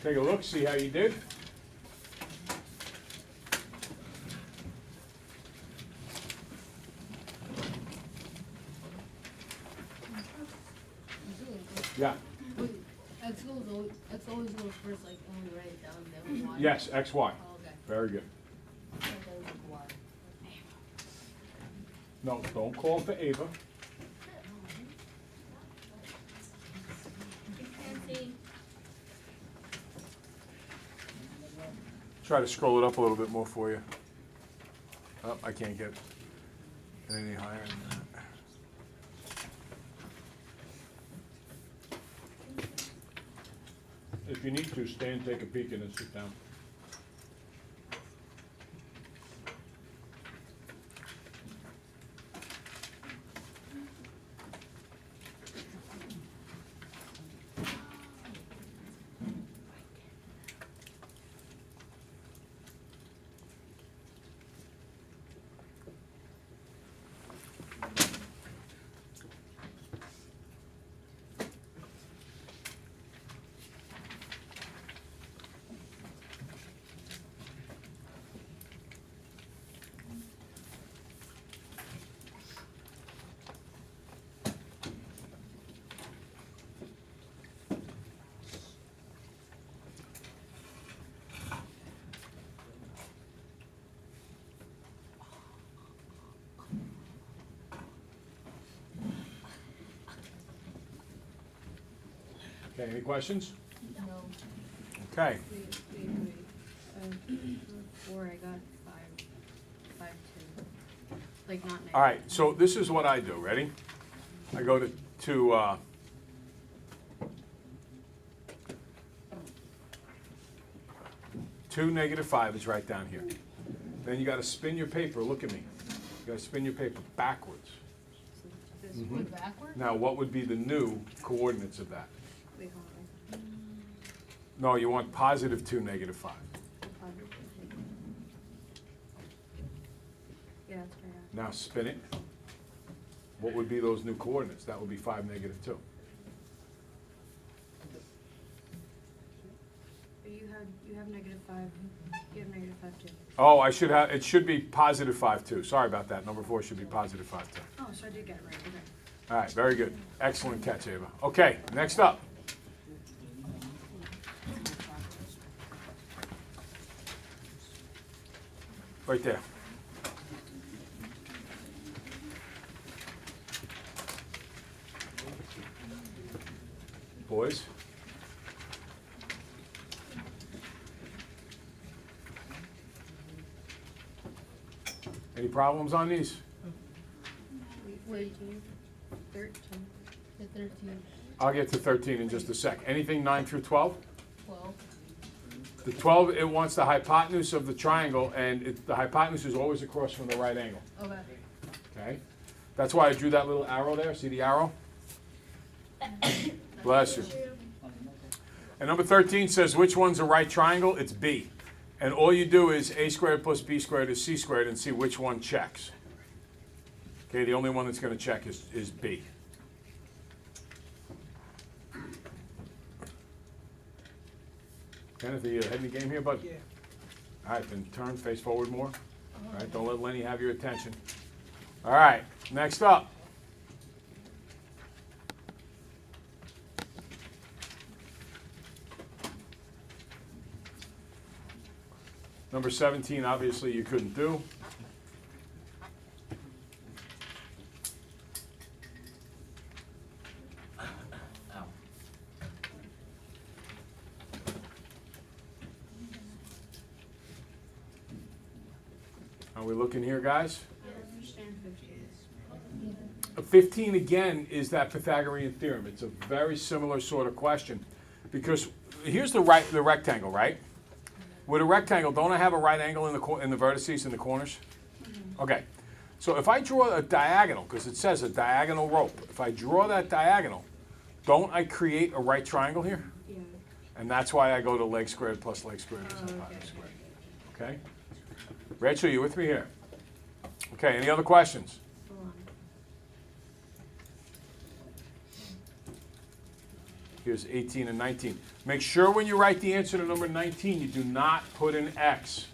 Take a look, see how you did. Yeah. X always goes first, like when we write it down, then Y. Yes, X, Y. Oh, okay. Very good. Y. No, don't call for Ava. Try to scroll it up a little bit more for you. Oh, I can't get any higher than that. If you need to, stand, take a peek, and then sit down. Okay, any questions? No. Okay. Wait. 4, I got 5, 2. Like not negative. All right, so this is what I do. Ready? I go to 2, -5 is right down here. Then you got to spin your paper. Look at me. You got to spin your paper backwards. So this Mhm. one. Backward? Now, what would be the new coordinates of that? Wait, hold on. No, you want +2, -5. Yeah, that's right. Now spin it. What would be those new coordinates? That would be 5, -2. But you have -5. You have -5 too. Oh, I should have. It should be +5 too. Sorry about that. Number 4 should be +5 too. Oh, so I did get it right. Okay. All right, very good. Excellent catch, Ava. Okay, next up. Right there. Boys. Any problems on these? Wait. 13. The 13, I'll get to 13 in just a sec. Anything 9 through 12? 12. The 12, it wants the hypotenuse of the triangle, and the hypotenuse is always across from the right angle. Okay. Okay? That's why I drew that little arrow there. See the arrow? Bless you. And number 13 says, which one's a right triangle? It's B. And all you do is a squared plus b squared is c squared and see which one checks. Okay, the only one that's going to check is B. Kenneth, are you ahead in the game here, bud? Yeah. All right, then turn, face forward more. All right, don't let Lenny have your attention. All right, next up. Number 17, obviously you couldn't do. Are we looking here, guys? I understand 15. A 15 again is that Pythagorean theorem. It's a very similar sort of question, because here's the rectangle, right? With a rectangle, don't I have a right angle in the vertices in the corners? Okay. So if I draw a diagonal, because it says a diagonal rope, if I draw that diagonal, don't I create a right triangle here? Yeah. And that's why I go to leg squared plus leg squared is Oh, hypotenuse okay. squared. Okay? Rachel, you with me here? Okay, any other questions? Hold on. Here's 18 and 19. Make sure when you write the answer to number 19, you do not put an X.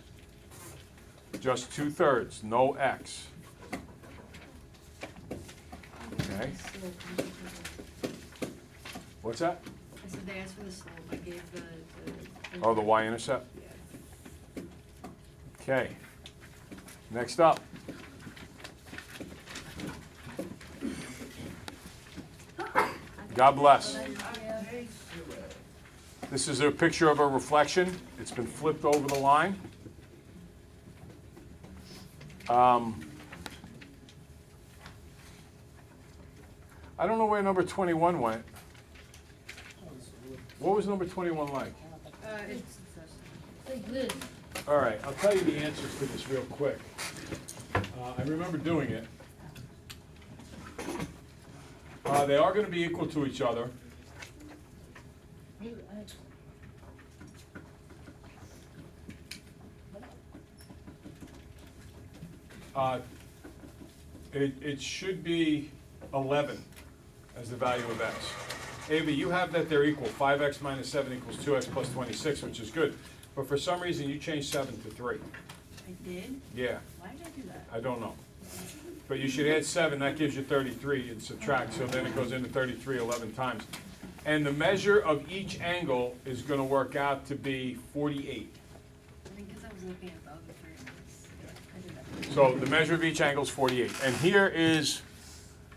Just 2/3, no X. Okay. What's that? I said they asked for the slope, I gave the. Oh, the y-intercept? Yeah. Okay. Next up. God bless. This is a picture of a reflection. It's been flipped over the line. I don't know where number 21 went. What was number 21 like? It's Like this. All right, I'll tell you the answers to this real quick. I remember doing it. They are going to be equal to each other. It should be 11 as the value of x. Ava, you have that they're equal. 5x minus 7 equals 2x plus 26, which is good. But for some reason, you changed 7 to 3. I did? Yeah, Why did I do that? I don't know. But you should add 7, that gives you 33, and subtract, so then it goes into 33 11 times. And the measure of each angle is going to work out to be 48. I think because I was looking at the other three. I did that. So the measure of each angle is 48. And here is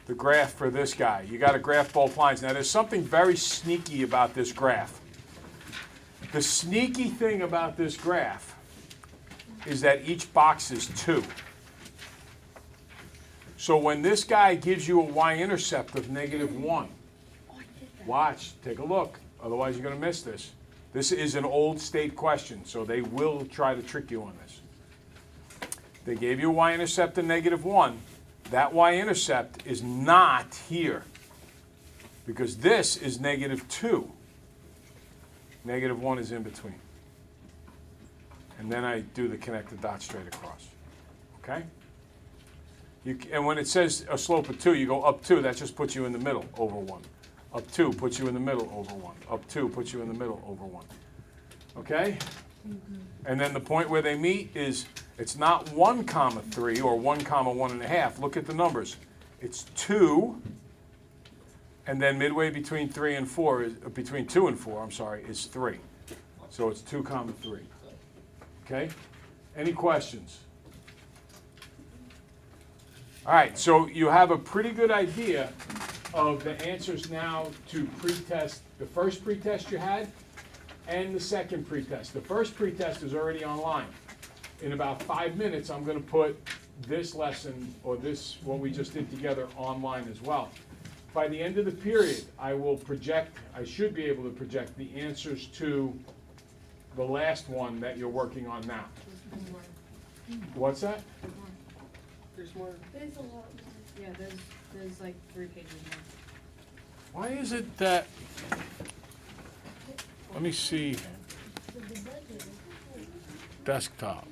the graph for this guy. You got to graph both lines. Now there's something very sneaky about this graph. The sneaky thing about this graph is that each box is 2. So when this guy gives you a y-intercept of -1, watch, take a look, otherwise you're going to miss this. This is an old state question, so they will try to trick you on this. They gave you a y-intercept of -1. That y-intercept is not here, because this is -2. -1 is in between. And then I do the connect the dots straight across. Okay? And when it says a slope of 2, you go up 2, that just puts you in the middle over 1. Up 2 puts you in the middle over 1. Up 2 puts you in the middle over 1. Okay? And then the point where they meet is, it's not 1 comma 3 or 1 comma 1.5. Look at the numbers. It's 2, and then midway between 3 and 4 is between 2 and 4. I'm sorry, is 3. So it's 2 comma 3. Okay? Any questions? All right, so you have a pretty good idea of the answers now to pretest, the first pretest you had and the second pretest. The first pretest is already online. In about 5 minutes, I'm going to put this lesson, or this, what we just did together, online as well. By the end of the period, I should be able to project the answers to the last one that you're working on now. What's that? There's more. There's a lot more. Yeah, there's like 3 pages more. Why is it that, let me see, So the budget is desktop.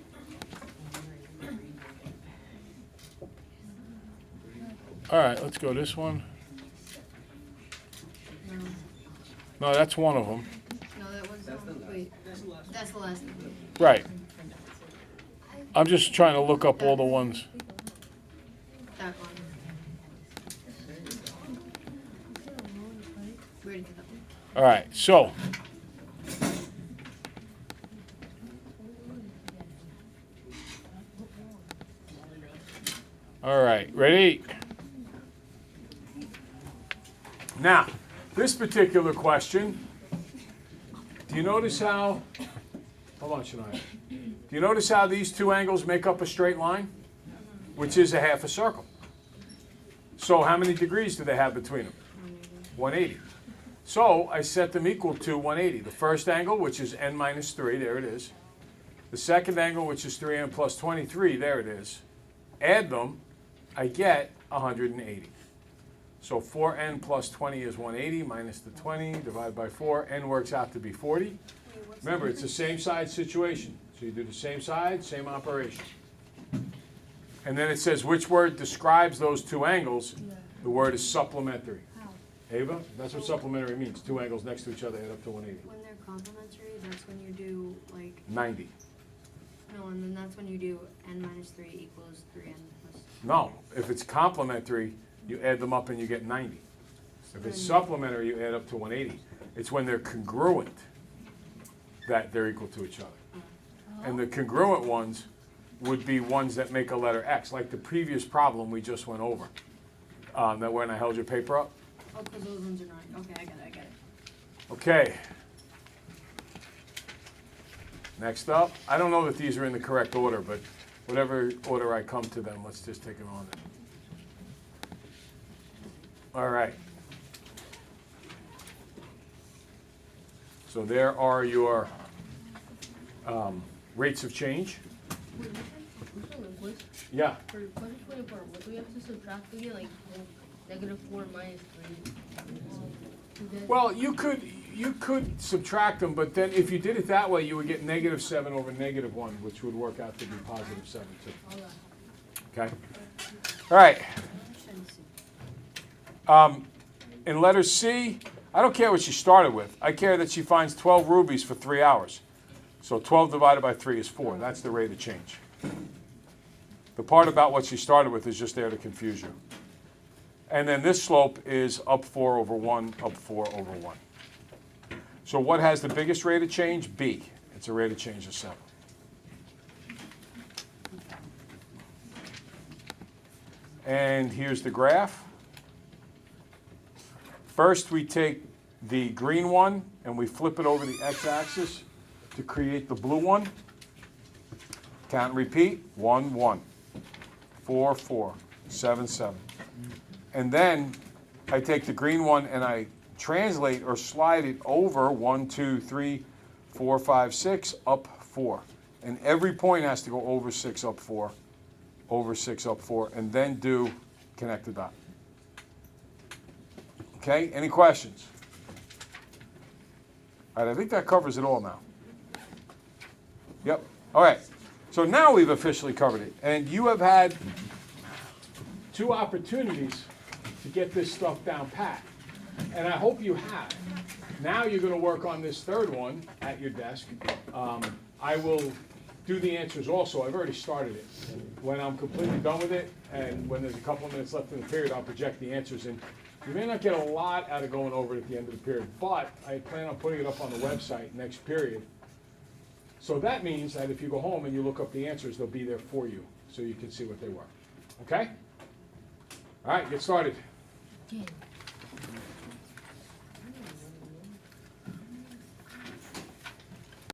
All right, let's go this one. No, that's one of them. No, that was, wait, that's the last one. Right. I'm just trying to look up all the ones. That one. Where did you go? All right, so. All right, ready? Now, this particular question, do you notice how, hold on, Shania. Do you notice how these two angles make up a straight line? Which is a half a circle. So how many degrees do they have between them? 180. So I set them equal to 180. The first angle, which is n minus 3, there it is. The second angle, which is 3n plus 23, there it is. Add them, I get 180. So 4n plus 20 is 180 minus the 20 divided by 4. N works out to be 40. Remember, it's the same side situation. So you do the same side, same operation. And then it says which word describes those two angles. The word is supplementary. Ava, that's what supplementary means. Two angles next to each other add up to 180. When they're complementary, that's when you do like, 90. no, and then that's when you do n minus 3 equals 3n plus. No, if it's complementary, you add them up and you get 90. If it's supplementary, you add up to 180. It's when they're congruent that they're equal to each other. And the congruent ones would be ones that make a letter X, like the previous problem we just went over. That when I held your paper up. Oh, because those ones are not, okay, I get it. Okay. Next up, I don't know that these are in the correct order, but whatever order I come to them, let's just take them on it. All right. So there are your rates of change. Wait, what's Yeah. for question 24, what do we have to subtract again? Like -4 minus 3. Well, you could subtract them, but then if you did it that way, you would get -7 over -1, which would work out to be +7 too. Okay. All right. In letter C, I don't care what she started with. I care that she finds 12 rubies for 3 hours. So 12 divided by 3 is 4. That's the rate of change. The part about what she started with is just there to confuse you. And then this slope is up 4 over 1, up 4 over 1. So what has the biggest rate of change? B. It's a rate of change of 7. And here's the graph. First, we take the green one and we flip it over the x-axis to create the blue one. Count and repeat. 1, 1. 4, 4. 7, 7. And then I take the green one and I translate or slide it over 1, 2, 3, 4, 5, 6, up 4. And every point has to go over 6, up 4, over 6, up 4, and then do connect the dot. Okay, any questions? All right, I think that covers it all now. Yep, all right. So now we've officially covered it. And you have had 2 opportunities to get this stuff down pat. And I hope you have. Now you're going to work on this third one at your desk. I will do the answers also. I've already started it. When I'm completely done with it, and when there's a couple of minutes left in the period, I'll project the answers in. You may not get a lot out of going over it at the end of the period, but I plan on putting it up on the website next period. So that means that if you go home and you look up the answers, they'll be there for you, so you can see what they were. Okay? All right, get started. Again.